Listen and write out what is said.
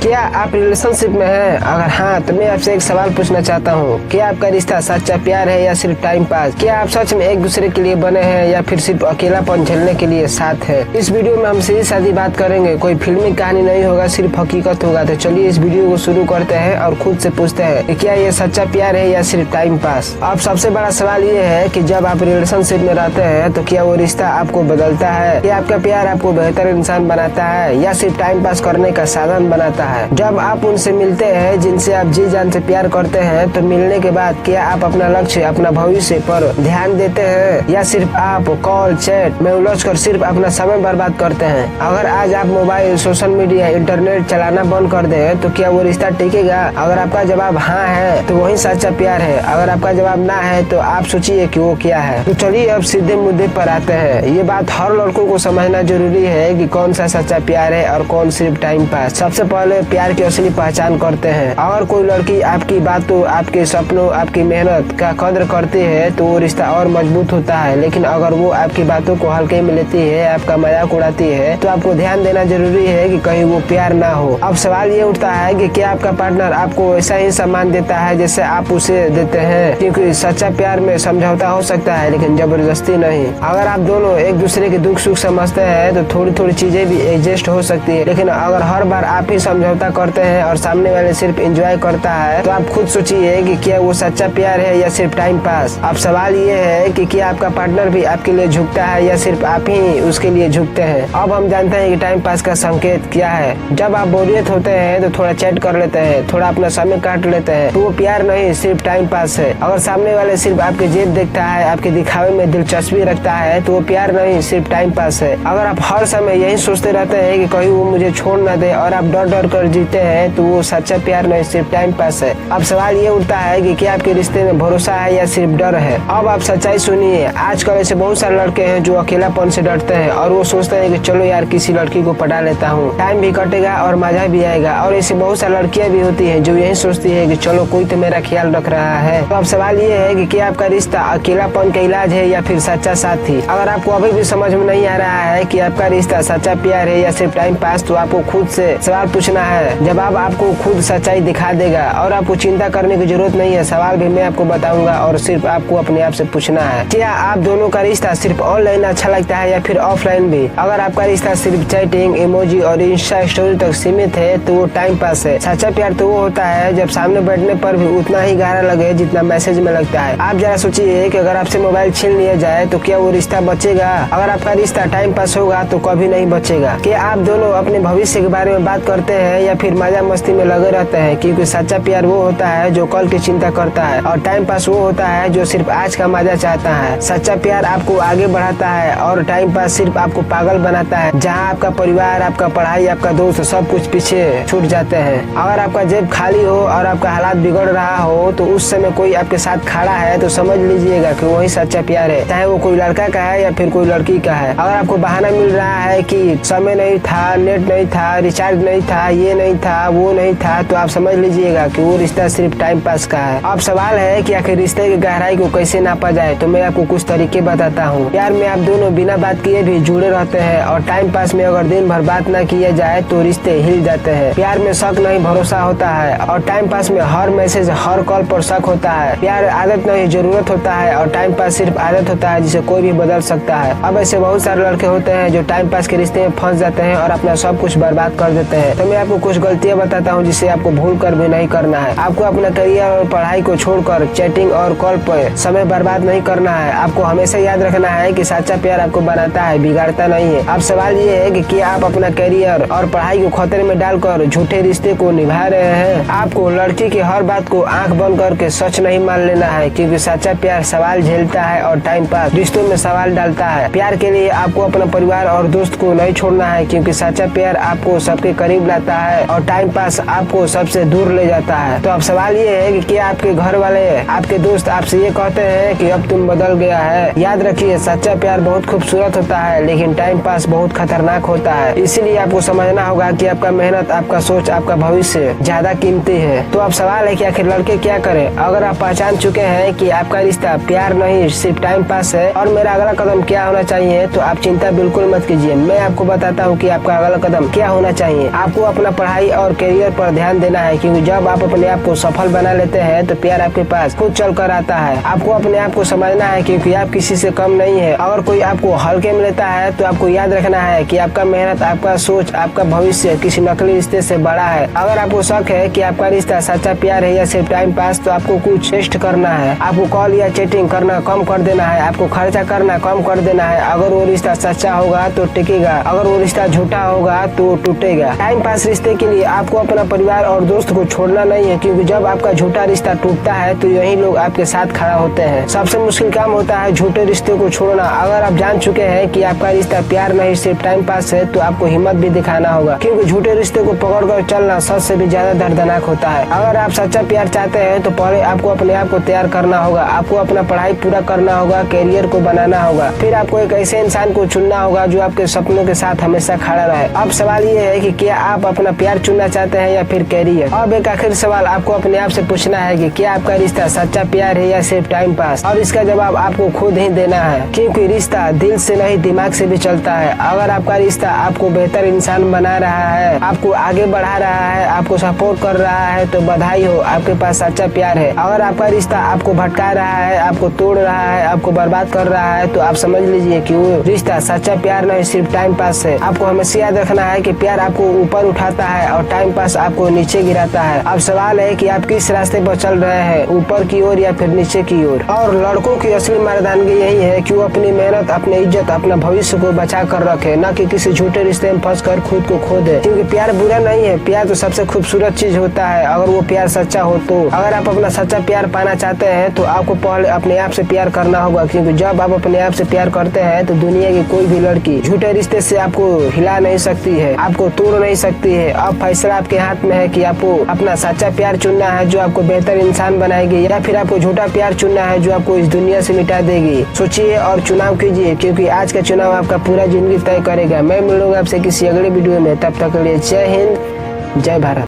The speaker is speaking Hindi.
क्या आप रिलेशनशिप में हैं? अगर हाँ तो मैं आपसे एक सवाल पूछना चाहता हूँ, क्या आपका रिश्ता सच्चा प्यार है या सिर्फ टाइम पास? क्या आप सच में एक दूसरे के लिए बने हैं या फिर सिर्फ अकेलापन झेलने के लिए साथ है? इस वीडियो में हम सीधी सादी बात करेंगे, कोई फिल्मी कहानी नहीं होगा, सिर्फ हकीकत होगा। तो चलिए इस वीडियो को शुरू करते हैं और खुद से पूछते हैं कि क्या ये सच्चा प्यार है या सिर्फ टाइम पास। अब सबसे बड़ा सवाल ये है कि जब आप रिलेशनशिप में रहते हैं तो क्या वो रिश्ता आपको बदलता है? क्या आपका प्यार आपको बेहतर इंसान बनाता है या सिर्फ टाइम पास करने का साधन बनाता है? जब आप उनसे मिलते हैं जिनसे आप जी जान से प्यार करते हैं, तो मिलने के बाद क्या आप अपना लक्ष्य, अपना भविष्य पर ध्यान देते हैं या सिर्फ आप कॉल चैट में उलझकर सिर्फ अपना समय बर्बाद करते हैं? अगर आज आप मोबाइल, सोशल मीडिया, इंटरनेट चलाना बंद कर दें तो क्या वो रिश्ता टिकेगा? अगर आपका जवाब हाँ है तो वही सच्चा प्यार है। अगर आपका जवाब ना है तो आप सोचिए कि वो क्या है। तो चलिए अब सीधे मुद्दे पर आते हैं। ये बात हर लड़कों को समझना जरूरी है कि कौन सा सच्चा प्यार है और कौन सिर्फ टाइम पास। सबसे पहले प्यार की असली पहचान करते हैं। अगर कोई लड़की आपकी बातों, आपके सपनों, आपकी मेहनत का कद्र करती है तो वो रिश्ता और मजबूत होता है। लेकिन अगर वो आपकी बातों को हल्के में लेती है, आपका मजाक उड़ाती है, तो आपको ध्यान देना जरूरी है कि कहीं वो प्यार ना हो। अब सवाल ये उठता है कि क्या आपका पार्टनर आपको ऐसा ही सम्मान देता है जैसे आप उसे देते हैं? क्योंकि सच्चा प्यार में समझौता हो सकता है लेकिन जबरदस्ती नहीं। अगर आप दोनों एक दूसरे के दुख सुख समझते हैं तो थोड़ी थोड़ी चीजें भी एडजस्ट हो सकती है। लेकिन अगर हर बार आप ही समझौता करते हैं और सामने वाले सिर्फ एंजॉय करता है, तो आप खुद सोचिए कि क्या वो सच्चा प्यार है या सिर्फ टाइम पास। अब सवाल ये है कि क्या आपका पार्टनर भी आपके लिए झुकता है या सिर्फ आप ही उसके लिए झुकते हैं? अब हम जानते हैं कि टाइम पास का संकेत क्या है। जब आप बोरियत होते हैं तो थोड़ा चैट कर लेते हैं, थोड़ा अपना समय काट लेते हैं, तो वो प्यार नहीं, सिर्फ टाइम पास है। अगर सामने वाले सिर्फ आपके जेब देखता है, आपके दिखावे में दिलचस्पी रखता है, तो वो प्यार नहीं, सिर्फ टाइम पास है। अगर आप हर समय यही सोचते रहते हैं कि कहीं वो मुझे छोड़ ना दे और आप डर डर कर जीते हैं, तो वो सच्चा प्यार नहीं, सिर्फ टाइम पास है। अब सवाल ये उठता है कि क्या आपके रिश्ते में भरोसा है या सिर्फ डर है? अब आप सच्चाई सुनिए। आजकल ऐसे बहुत सारे लड़के हैं जो अकेलापन से डरते हैं और वो सोचते हैं कि चलो यार किसी लड़की को पटा लेता हूँ, टाइम भी कटेगा और मजा भी आएगा। और ऐसी बहुत सारी लड़कियां भी होती है जो यही सोचती है कि चलो कोई तो मेरा ख्याल रख रहा है। तो अब सवाल ये है कि क्या आपका रिश्ता अकेलापन का इलाज है या फिर सच्चा साथी? अगर आपको अभी भी समझ में नहीं आ रहा है कि आपका रिश्ता सच्चा प्यार है या सिर्फ टाइम पास, तो आपको खुद से सवाल पूछना है। जवाब आपको खुद सच्चाई दिखा देगा और आपको चिंता करने की जरूरत नहीं है। सवाल भी मैं आपको बताऊंगा और सिर्फ आपको अपने आप से पूछना है, क्या आप दोनों का रिश्ता सिर्फ ऑनलाइन अच्छा लगता है या फिर ऑफलाइन भी? अगर आपका रिश्ता सिर्फ चैटिंग, इमोजी और इंस्टा स्टोरी तक सीमित है तो वो टाइम पास है। सच्चा प्यार तो वो होता है जब सामने बैठने पर भी उतना ही गहरा लगे जितना मैसेज में लगता है। आप जरा सोचिए कि अगर आपसे मोबाइल छीन लिया जाए तो क्या वो रिश्ता बचेगा? अगर आपका रिश्ता टाइम पास होगा तो कभी नहीं बचेगा। क्या आप दोनों अपने भविष्य के बारे में बात करते हैं या फिर मजा मस्ती में लगे रहते हैं? क्योंकि सच्चा प्यार वो होता है जो कल की चिंता करता है और टाइम पास वो होता है जो सिर्फ आज का मजा चाहता है। सच्चा प्यार आपको आगे बढ़ाता है और टाइम पास सिर्फ आपको पागल बनाता है, जहाँ आपका परिवार, आपका पढ़ाई, आपका दोस्त सब कुछ पीछे छूट जाते हैं। अगर आपका जेब खाली हो और आपका हालात बिगड़ रहा हो तो उस समय कोई आपके साथ खड़ा है तो समझ लीजिएगा कि वही सच्चा प्यार है, चाहे वो कोई लड़का का है या फिर कोई लड़की का है। अगर आपको बहाना मिल रहा है कि समय नहीं था, नेट नहीं था, रिचार्ज नहीं था, ये नहीं था, वो नहीं था, तो आप समझ लीजिएगा कि वो रिश्ता सिर्फ टाइम पास का है। अब सवाल है कि आखिर रिश्ते की गहराई को कैसे नापा जाए, तो मैं आपको कुछ तरीके बताता हूँ। प्यार में आप दोनों बिना बात किए भी जुड़े रहते हैं और टाइम पास में अगर दिन भर बात न किया जाए तो रिश्ते हिल जाते हैं। प्यार में शक नहीं, भरोसा होता है और टाइम पास में हर मैसेज, हर कॉल पर शक होता है। प्यार आदत नहीं, जरूरत होता है और टाइम पास सिर्फ आदत होता है जिसे कोई भी बदल सकता है। अब ऐसे बहुत सारे लड़के होते हैं जो टाइम पास के रिश्ते में फंस जाते हैं और अपना सब कुछ बर्बाद कर देते हैं। तो मैं आपको कुछ गलतियां बताता हूँ जिसे आपको भूल कर भी नहीं करना है। आपको अपना करियर और पढ़ाई को छोड़कर चैटिंग और कॉल पर समय बर्बाद नहीं करना है। आपको हमेशा याद रखना है कि सच्चा प्यार आपको बनाता है, बिगाड़ता नहीं है। अब सवाल ये है कि क्या आप अपना करियर और पढ़ाई को खतरे में डालकर झूठे रिश्ते को निभा रहे हैं? आपको लड़की की हर बात को आंख बंद करके सच नहीं मान लेना है, क्योंकि सच्चा प्यार सवाल झेलता है और टाइम पास रिश्तों में सवाल डालता है। प्यार के लिए आपको अपना परिवार और दोस्त को नहीं छोड़ना है, क्योंकि सच्चा प्यार आपको सबके करीब लाता है और टाइम पास आपको सबसे दूर ले जाता है। तो अब सवाल ये है कि क्या आपके घर वाले, आपके दोस्त आपसे ये कहते हैं कि अब तुम बदल गया है? याद रखिए, सच्चा प्यार बहुत खूबसूरत होता है लेकिन टाइम पास बहुत खतरनाक होता है। इसीलिए आपको समझना होगा कि आपका मेहनत, आपका सोच, आपका भविष्य ज्यादा कीमती है। तो अब सवाल है कि आखिर लड़के क्या करें? अगर आप पहचान चुके हैं कि आपका रिश्ता प्यार नहीं सिर्फ टाइम पास है और मेरा अगला कदम क्या होना चाहिए, तो आप चिंता बिल्कुल मत कीजिए। मैं आपको बताता हूँ कि आपका अगला कदम क्या होना चाहिए। आपको अपना पढ़ाई और करियर पर ध्यान देना है, क्योंकि जब आप अपने आप को सफल बना लेते हैं तो प्यार आपके पास खुद चल कर आता है। आपको अपने आप को समझना है, क्योंकि आप किसी से कम नहीं है। अगर कोई आपको हल्के में लेता है तो आपको याद रखना है कि आपका मेहनत, आपका सोच, आपका भविष्य किसी नकली रिश्ते से बड़ा है। अगर आपको शक है कि आपका रिश्ता सच्चा प्यार है या सिर्फ टाइम पास, तो आपको कुछ टेस्ट करना है। आपको कॉल या चैटिंग करना कम कर देना है, आपको खर्चा करना कम कर देना है। अगर वो रिश्ता सच्चा होगा तो टिकेगा, अगर वो रिश्ता झूठा होगा तो टूटेगा। टाइम पास रिश्ते के लिए आपको अपना परिवार और दोस्त को छोड़ना नहीं है, क्योंकि जब आपका झूठा रिश्ता टूटता है तो यही लोग आपके साथ खड़ा होते हैं। सबसे मुश्किल काम होता है झूठे रिश्ते को छोड़ना। अगर आप जान चुके हैं कि आपका रिश्ता प्यार नहीं सिर्फ टाइम पास है, तो आपको हिम्मत भी दिखाना होगा, क्योंकि झूठे रिश्ते को पकड़कर चलना सच से भी ज्यादा दर्दनाक होता है। अगर आप सच्चा प्यार चाहते हैं तो पहले आपको अपने आप को तैयार करना होगा। आपको अपना पढ़ाई पूरा करना होगा, करियर को बनाना होगा, फिर आपको एक ऐसे इंसान को चुनना होगा जो आपके सपनों के साथ हमेशा खड़ा रहे। अब सवाल ये है कि क्या आप अपना प्यार चुनना चाहते हैं या फिर करियर। अब एक आखिरी सवाल आपको अपने आप से पूछना है कि क्या आपका रिश्ता सच्चा प्यार है या सिर्फ टाइम पास, और इसका जवाब आपको खुद ही देना है, क्योंकि रिश्ता दिल से नहीं दिमाग से भी चलता है। अगर आपका रिश्ता आपको बेहतर इंसान बना रहा है, आपको आगे बढ़ा रहा है, आपको सपोर्ट कर रहा है, तो बधाई हो, आपके पास सच्चा प्यार है। अगर आपका रिश्ता आपको भटका रहा है, आपको तोड़ रहा है, आपको बर्बाद कर रहा है, तो आप समझ लीजिए कि वो रिश्ता सच्चा प्यार नहीं सिर्फ टाइम पास है। आपको हमेशा याद रखना है कि प्यार आपको ऊपर उठाता है और टाइम पास आपको नीचे गिराता है। अब सवाल है कि आप किस रास्ते पर चल रहे हैं, ऊपर की ओर या फिर नीचे की ओर। और लड़कों की असली मर्दानगी यही है कि वो अपनी मेहनत, अपनी इज्जत, अपना भविष्य को बचा कर रखे, न कि किसी झूठे रिश्ते में फंस कर खुद को खो दे। क्योंकि प्यार बुरा नहीं है, प्यार तो सबसे खूबसूरत चीज होता है अगर वो प्यार सच्चा हो तो। अगर आप अपना सच्चा प्यार पाना चाहते हैं तो आपको पहले अपने आप से प्यार करना होगा, क्योंकि जब आप अपने आप से प्यार करते हैं तो दुनिया की कोई भी लड़की झूठे रिश्ते से आपको हिला नहीं सकती है, आपको तोड़ नहीं सकती है। अब फैसला आपके हाथ में है कि आपको अपना सच्चा प्यार चुनना है जो आपको बेहतर इंसान बनाएगी, या फिर आपको झूठा प्यार चुनना है जो आपको इस दुनिया से मिटा देगी। सोचिए और चुनाव कीजिए, क्योंकि आज का चुनाव आपका पूरा जिंदगी तय करेगा। मैं मिलूंगा आपसे किसी अगले वीडियो में, तब तक के लिए जय हिंद, जय भारत।